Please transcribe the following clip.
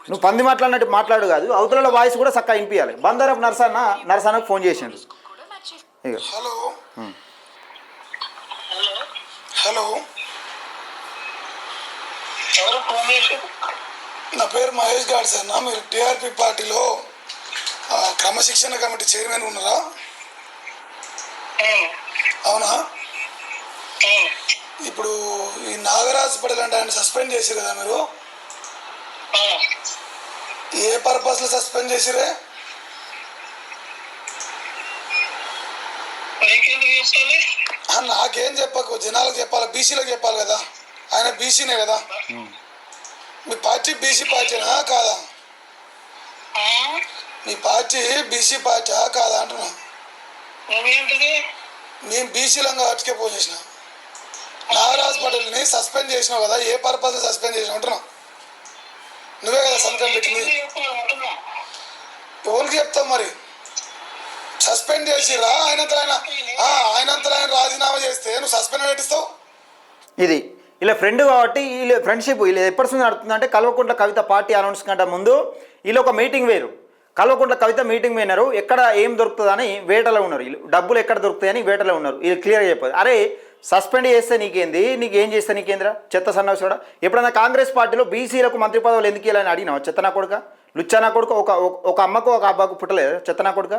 నువ్వు పంది మాట్లాడినట్టు మాట్లాడు కాదు, అవతల వాయిస్ కూడా చక్కగా వినిపించాలి. బందరపు నరసన్నకు ఫోన్ చేసిండు. ఇక హలో హలో, నా పేరు మహేష్ గాడ్ సార్. మీరు టీఆర్పీ పార్టీలో క్రమశిక్షణ కమిటీ చైర్మన్ ఉన్నారా? అవునా? ఇప్పుడు ఈ నాగరాజు పటేల్ అంటే ఆయన సస్పెండ్ చేసిరు కదా, మీరు ఏ పర్పస్లో సస్పెండ్ చేసిరే? నాకేం చెప్పకు, జనాలకు చెప్పాలి, బీసీలకు చెప్పాలి కదా. ఆయన బీసీనే కదా. మీ పార్టీ బీసీ పార్టీనా కాదా? మీ పార్టీ బీసీ పార్టీ కాదా అంటున్నా. మేము బీసీలంగా అటుకే పోసేసిన నాగరాజ్ పటేల్ని సస్పెండ్ చేసినావు కదా, ఏ పర్పస్ సస్పెండ్ చేసినావు అంటున్నా. నువ్వే కదా సంతకం పెట్టింది. ఎవరికి చెప్తావు మరి? సస్పెండ్ చేసిరా? ఆయనంతా ఆయన రాజీనామా చేస్తే నువ్వు సస్పెండ్ పెట్టిస్తావు? ఇది ఇలా ఫ్రెండ్ కాబట్టి వీళ్ళ ఫ్రెండ్షిప్ వీళ్ళు ఎప్పటి నడుతుందంటే, కల్వకుంట్ల కవిత పార్టీ అనౌన్స్ కంటే ముందు వీళ్ళు ఒక మీటింగ్ వేరు. కల్వకుంట్ల కవిత మీటింగ్ పోయినారు, ఎక్కడ ఏం దొరుకుతుందని వేటలో ఉన్నారు. వీళ్ళు డబ్బులు ఎక్కడ దొరుకుతాయని వేటలో ఉన్నారు. వీళ్ళు క్లియర్గా చెప్పదు. అరే సస్పెండ్ చేస్తే నీకేంది, నీకేం చేస్తే నీకేంద్రా చెత్త సన్నాసుడా. ఎప్పుడైనా కాంగ్రెస్ పార్టీలో బీసీలకు మంత్రి పదవులు ఎందుకు ఇవ్వాలని అడిగినావు? చెత్తనా కొడుక, లుచ్చానా కొడుక. ఒక అమ్మకు ఒక అబ్బాకు పుట్టలేదు చెత్తనా కొడుక.